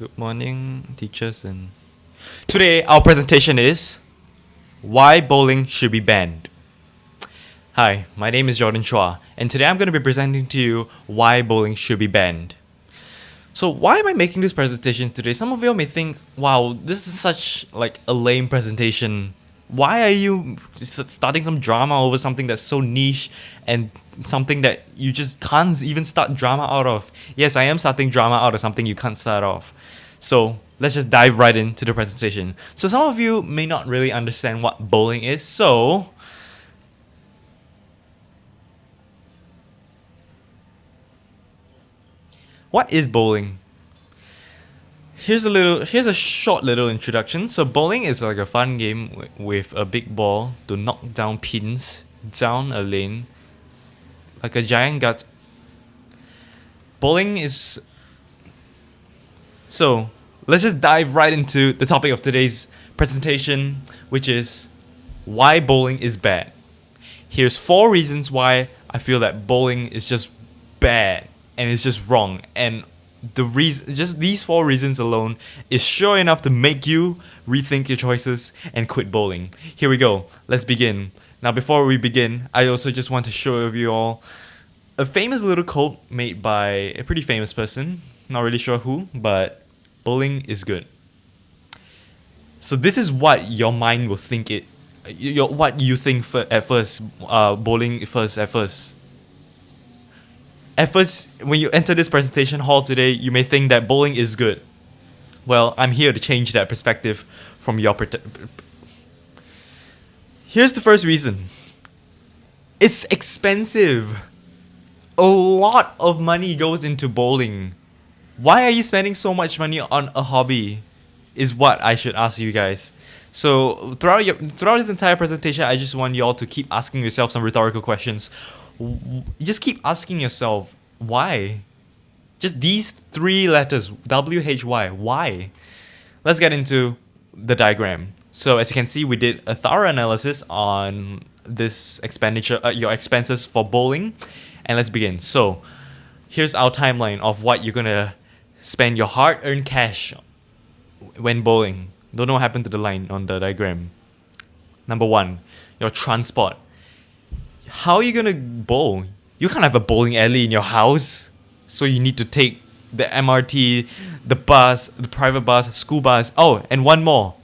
Good morning, teachers. And today our presentation is why bowling should be banned. Hi, my name is Jordan Chua, and today I'm going to be presenting to you why bowling should be banned. So why am I making this presentation today? Some of you may think, wow, this is such like a lame presentation. Why are you starting some drama over something that's so niche and something that you just can't even start drama out of? Yes, I am starting drama out of something you can't start off. So let's just dive right into the presentation. So some of you may not really understand what bowling is. So what is bowling? Here's a short little introduction. So bowling is like a fun game with a big ball to knock down pins down a lane, like a giant gut. Bowling is. So let's just dive right into the topic of today's presentation, which is why bowling is bad. Here's 4 reasons why I feel that bowling is just bad and it's just wrong, and just these 4 reasons alone is sure enough to make you rethink your choices and quit bowling. Here we go. Let's begin. Now, before we begin, I also just want to show you all a famous little quote made by a pretty famous person. Not really sure who, but bowling is good. So this is what your mind will think what you think at first. Bowling first at first. At first, when you enter this presentation hall today, you may think that bowling is good. Well, I'm here to change that perspective from your Here's the first reason. It's expensive. A lot of money goes into bowling. Why are you spending so much money on a hobby? Is what I should ask you guys. So throughout this entire presentation, I just want you all to keep asking yourself some rhetorical questions. Just keep asking yourself, why? Just these 3 letters, W-H-Y, why? Let's get into the diagram. So as you can see, we did a thorough analysis on this expenditure, your expenses for bowling. And let's begin. So here's our timeline of what you're gonna spend your hard-earned cash when bowling. Don't know what happened to the line on the diagram. Number 1, your transport. How are you gonna bowl? You can't have a bowling alley in your house, so you need to take the MRT, the bus, the private bus, school bus. Oh, and one more,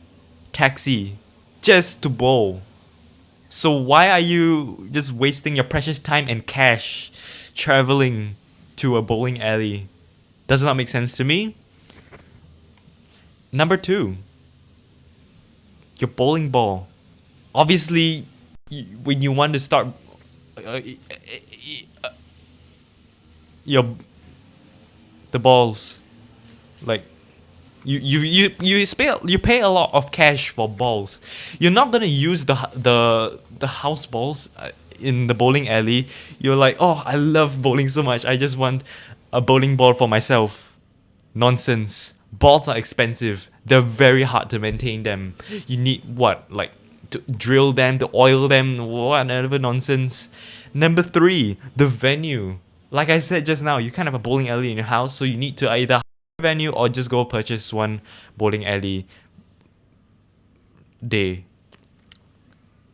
taxi, just to bowl. So why are you just wasting your precious time and cash traveling to a bowling alley? Does not make sense to me. Number 2, your bowling ball. Obviously, when you want to start the balls, like you pay a lot of cash for balls. You're not gonna use the house balls in the bowling alley. You're like, oh, I love bowling so much, I just want a bowling ball for myself. Nonsense. Balls are expensive. They're very hard to maintain them. You need to drill them, to oil them, whatever nonsense. Number 3, the venue. Like I said just now, you can't have a bowling alley in your house, so you need to either hire a venue or just go purchase one bowling alley day.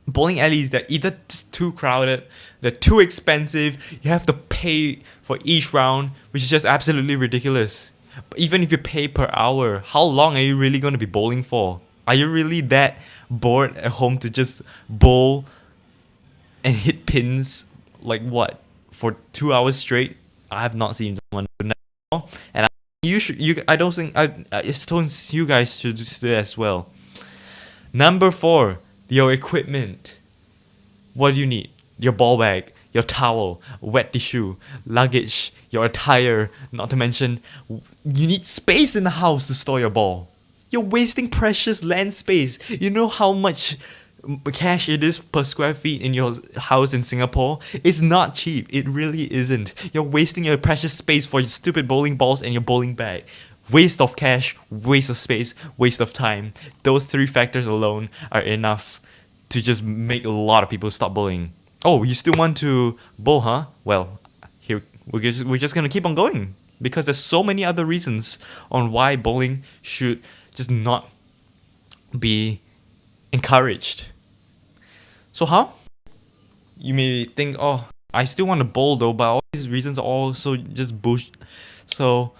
Bowling alleys, they're either just too crowded, they're too expensive, you have to pay for each round, which is just absolutely ridiculous. But even if you pay per hour, how long are you really going to be bowling for? Are you really that bored at home to just bowl and hit pins like what, for 2 hours straight? I have not seen someone do that, and I don't think you guys should do that as well. Number 4, your equipment. What do you need? Your ball bag, your towel, wet tissue, luggage, your attire, not to mention you need space in the house to store your ball. You're wasting precious land space. You know how much cash it is per square feet in your house in Singapore? It's not cheap. It really isn't. You're wasting your precious space for your stupid bowling balls and your bowling bag. Waste of cash, waste of space, waste of time. Those 3 factors alone are enough to just make a lot of people stop bowling. Oh, you still want to bowl, huh? Well, here we're just gonna keep on going. because there's so many other reasons on why bowling should just not be encouraged. So how? You may think, oh, I still want to bowl though, but all these reasons are also just bush. So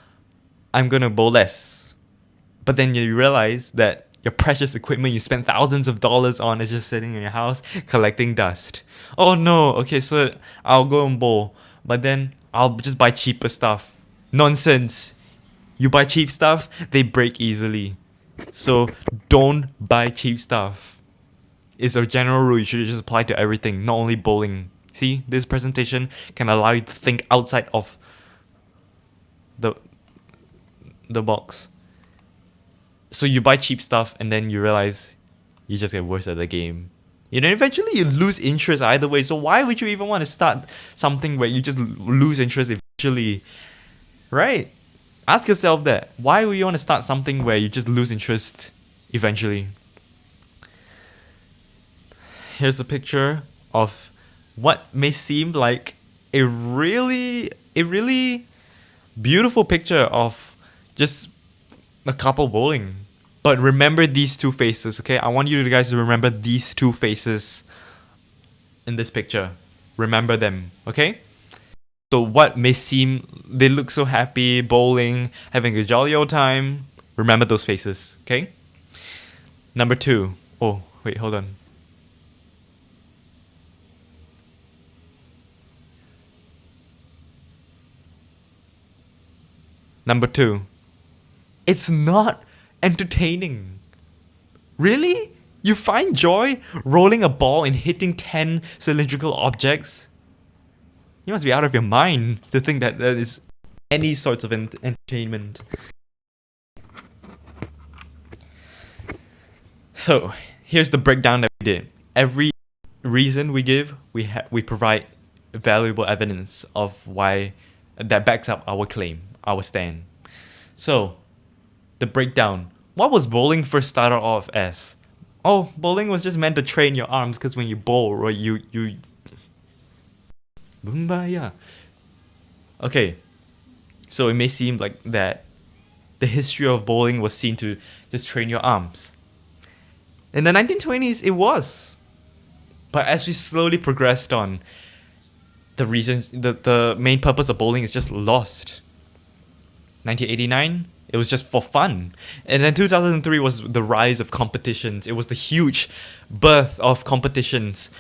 I'm gonna bowl less. But then you realize that your precious equipment you spent thousands of dollars on is just sitting in your house collecting dust. Oh no, okay, so I'll go and bowl, but then I'll just buy cheaper stuff. Nonsense. You buy cheap stuff, they break easily. So don't buy cheap stuff. It's a general rule you should just apply to everything, not only bowling. See, this presentation can allow you to think outside of the box. So you buy cheap stuff and then you realize you just get worse at the game. You know, eventually you lose interest either way. So why would you even want to start something where you just lose interest eventually? Right? Ask yourself that. Why would you want to start something where you just lose interest eventually? Here's a picture of what may seem like a really beautiful picture of just a couple bowling. But remember these two faces, okay? I want you guys to remember these two faces in this picture. Remember them, okay? So what may seem, they look so happy, bowling, having a jolly old time. Remember those faces, okay? Number 2. Oh, wait, hold on. Number 2. It's not entertaining. Really? You find joy rolling a ball and hitting 10 cylindrical objects? You must be out of your mind to think that that is any sorts of entertainment. So, here's the breakdown that we did. Every reason we give, we provide valuable evidence of why that backs up our claim, our stand. So, the breakdown. What was bowling first started off as? Oh, bowling was just meant to train your arms because when you bowl, right, you Bumbaya. Okay, so it may seem like that the history of bowling was seen to just train your arms. In the 1920s, it was. But as we slowly progressed on, the main purpose of bowling is just lost. 1989, it was just for fun. And then 2003 was the rise of competitions. It was the huge birth of competitions.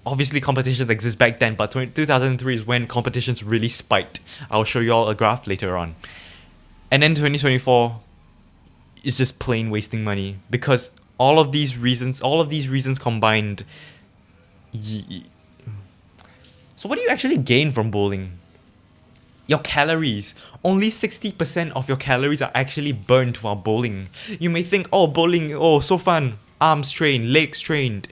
Obviously, competitions exist back then, but 2003 is when competitions really spiked. I'll show you all a graph later on. And then 2024 is just plain wasting money because all of these reasons combined. So what do you actually gain from bowling? Your calories. Only 60% of your calories are actually burned while bowling. You may think, oh, bowling, oh, so fun. Arms trained, legs trained.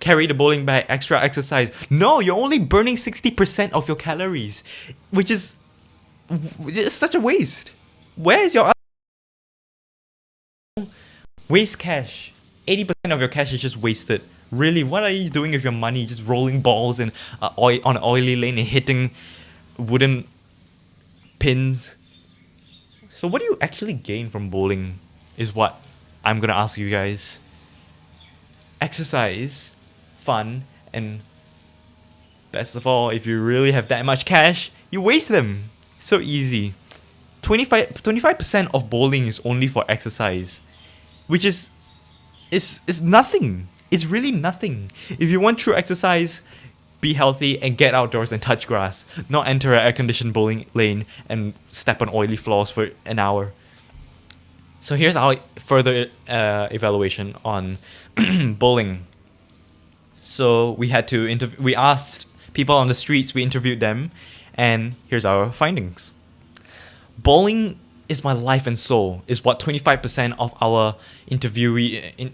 Carry the bowling bag, extra exercise. No, you're only burning 60% of your calories, which is such a waste. Where is your waste cash? 80% of your cash is just wasted. Really, what are you doing with your money? Just rolling balls and on an oily lane and hitting wooden pins. So what do you actually gain from bowling is what I'm gonna ask you guys. Exercise, fun, and best of all, if you really have that much cash, you waste them. So easy. 25% of bowling is only for exercise, which is nothing. It's really nothing. If you want true exercise, be healthy and get outdoors and touch grass, not enter an air-conditioned bowling lane and step on oily floors for an hour. So here's our further evaluation on bowling. So we had to we asked people on the streets, we interviewed them, and here's our findings. Bowling is my life and soul is what 25% of our interviewee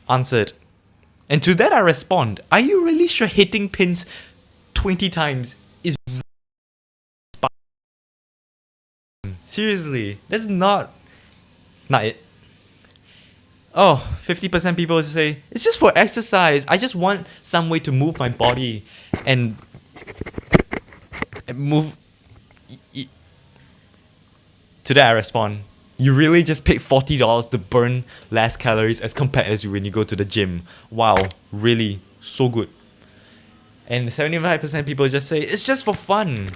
answered. And to that I respond, are you really sure hitting pins 20 times is seriously? That's not it. Oh, 50% people say, it's just for exercise. I just want some way to move my body and move. To that I respond, you really just paid $40 to burn less calories as compared as when you go to the gym. Wow, really, so good. And 75% people just say, it's just for fun.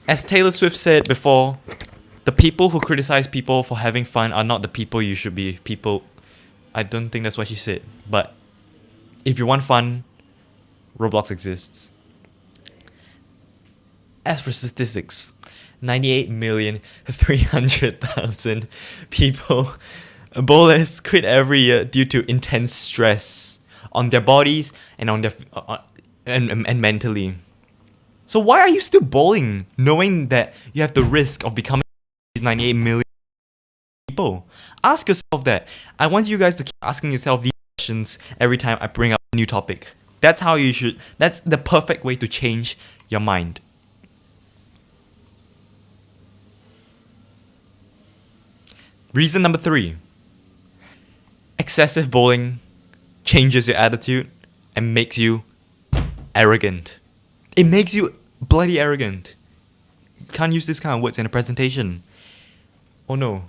As Taylor Swift said before, the people who criticize people for having fun are not the people you should be. People, I don't think that's what she said. But if you want fun, Roblox exists. As for statistics, 98,300,000 people, bowlers, quit every year due to intense stress on their bodies and on their and mentally. So why are you still bowling, knowing that you have the risk of becoming 98 million people? Ask yourself that. I want you guys to keep asking yourself these questions every time I bring up a new topic. That's how you should. That's the perfect way to change your mind. Reason number 3. Excessive bowling changes your attitude and makes you arrogant. It makes you bloody arrogant. Can't use this kind of words in a presentation. Oh no.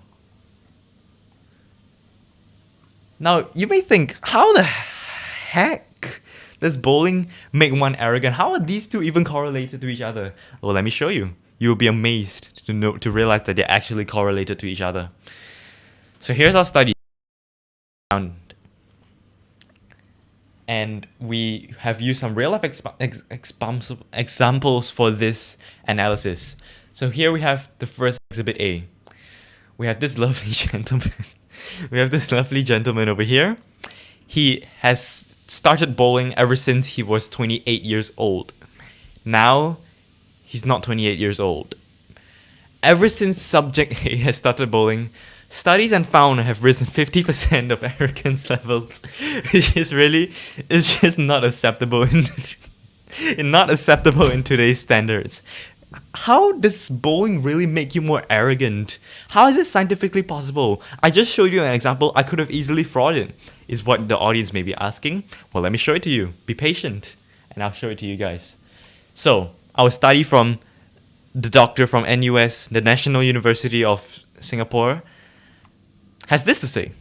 Now, you may think, how the heck does bowling make one arrogant? How are these two even correlated to each other? Well, let me show you. You'll be amazed to realize that they're actually correlated to each other. So here's our study. And we have used some real life examples for this analysis. So here we have the first exhibit A. We have this lovely gentleman. Over here. He has started bowling ever since he was 28 years old. Now, he's not 28 years old. Ever since subject A has started bowling, studies and found have risen 50% of arrogance levels, which is really, it's just not acceptable in today's standards. How does bowling really make you more arrogant? How is it scientifically possible? I just showed you an example I could have easily frauded, is what the audience may be asking. Well, let me show it to you. Be patient, and I'll show it to you guys. So, our study from the doctor from NUS, the National University of Singapore, has this to say.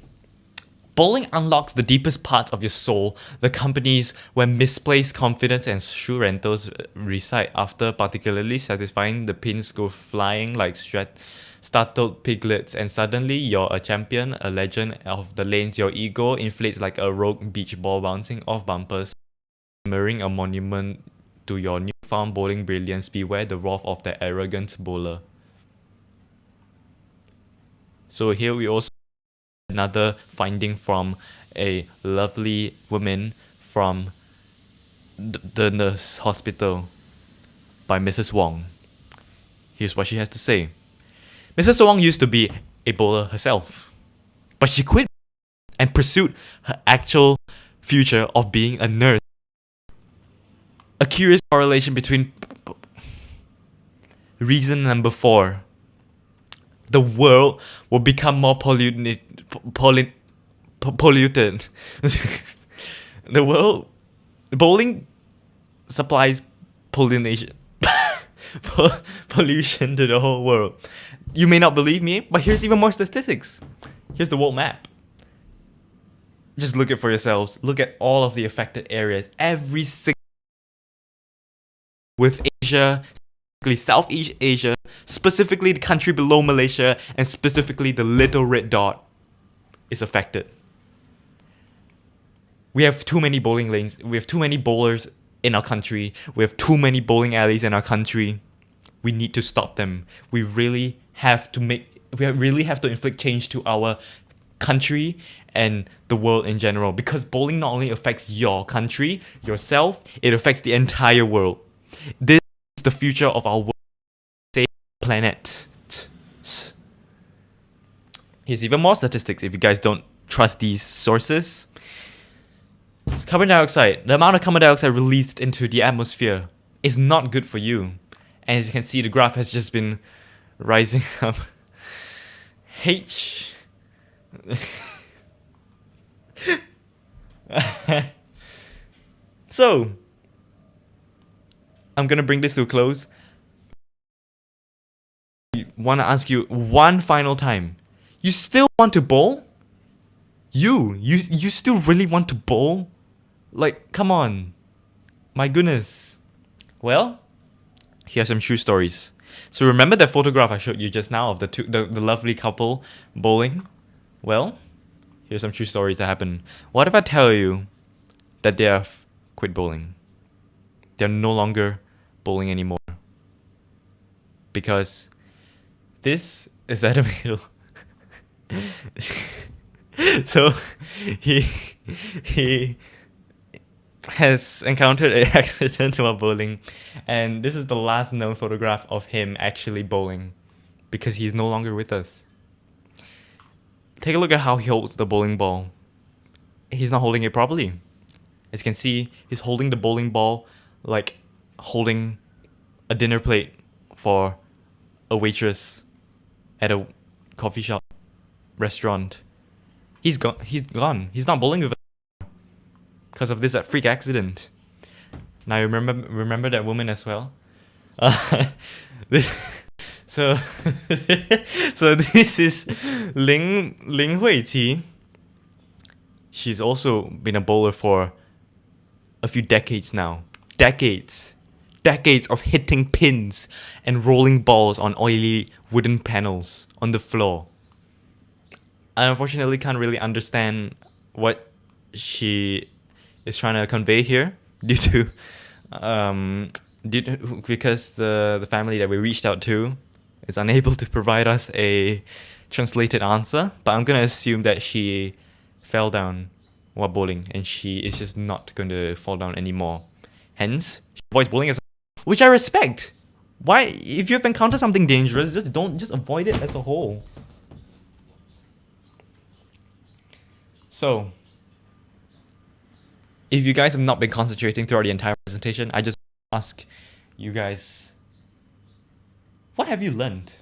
Bowling unlocks the deepest parts of your soul, the companies where misplaced confidence and shoe rentals reside. After particularly satisfying, the pins go flying like startled piglets, and suddenly you're a champion, a legend of the lanes. Your ego inflates like a rogue beach ball bouncing off bumpers, mirroring a monument to your newfound bowling brilliance. Beware the wrath of the arrogant bowler. So here we also another finding from a lovely woman from the nurse hospital by Mrs. Wong. Here's what she has to say. Mrs. Wong used to be a bowler herself, but she quit and pursued her actual future of being a nurse. A curious correlation between reason number 4. The world will become more polluted. Bowling supplies pollution to the whole world. You may not believe me, but here's even more statistics. Here's the world map. Just look at it for yourselves. Look at all of the affected areas. Every single with Asia, Southeast Asia, specifically the country below Malaysia, and specifically the little red dot is affected. We have too many bowling lanes. We have too many bowlers in our country. We have too many bowling alleys in our country. We need to stop them. We really have to inflict change to our country and the world in general, because bowling not only affects your country, yourself, it affects the entire world. This is the future of our world, planet. Here's even more statistics if you guys don't trust these sources. Carbon dioxide. The amount of carbon dioxide released into the atmosphere is not good for you. And as you can see, the graph has just been rising up. So, I'm gonna bring this to a close. I want to ask you one final time. You still want to bowl? You still really want to bowl? Like, come on. My goodness. Well, here are some true stories. So remember that photograph I showed you just now of the lovely couple bowling? Well, here's some true stories that happened. What if I tell you that they have quit bowling? They're no longer bowling anymore. Because this is Adam Hill. So he has encountered an accident while bowling, and this is the last known photograph of him actually bowling, because he's no longer with us. Take a look at how he holds the bowling ball. He's not holding it properly. As you can see, he's holding the bowling ball like holding a dinner plate for a waitress at a coffee shop, restaurant. He's gone. He's not bowling with us because of this freak accident. Now remember that woman as well. This so so this is Ling Huiqi. She's also been a bowler for a few decades now. Decades of hitting pins and rolling balls on oily wooden panels on the floor. I unfortunately can't really understand what she is trying to convey here because the family that we reached out to is unable to provide us a translated answer. But I'm gonna assume that she fell down while bowling and she is just not going to fall down anymore. Hence, she avoids bowling as which I respect. Why, if you've encountered something dangerous, just avoid it as a whole. So, if you guys have not been concentrating throughout the entire presentation, I just ask you guys, what have you learned?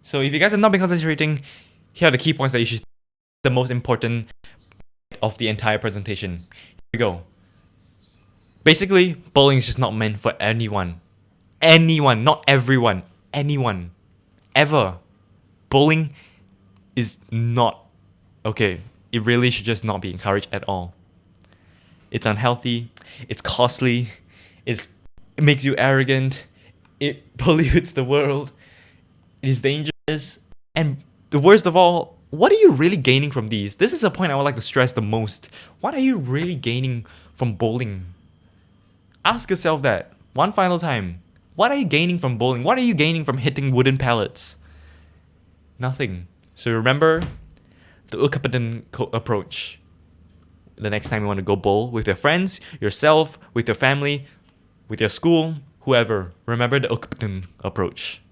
So if you guys have not been concentrating, here are the key points that you should, the most important of the entire presentation. Here we go. Basically, bowling is just not meant for anyone. Anyone, not everyone. Anyone. Ever. Bowling is not okay. It really should just not be encouraged at all. It's unhealthy. It's costly. It makes you arrogant. It pollutes the world. It is dangerous. And the worst of all, what are you really gaining from these? This is a point I would like to stress the most. What are you really gaining from bowling? Ask yourself that one final time. What are you gaining from bowling? What are you gaining from hitting wooden pallets? Nothing. So remember the Ukkapadan approach. The next time you want to go bowl with your friends, yourself, with your family, with your school, whoever, remember the Ukkapadan approach.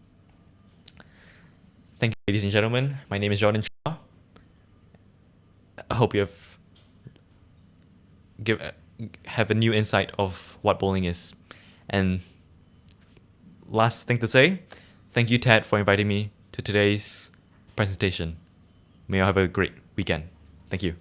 Thank you, ladies and gentlemen. My name is Jordan Chua. I hope you have a new insight of what bowling is. And last thing to say, thank you, Ted, for inviting me to today's presentation. May you have a great weekend. Thank you.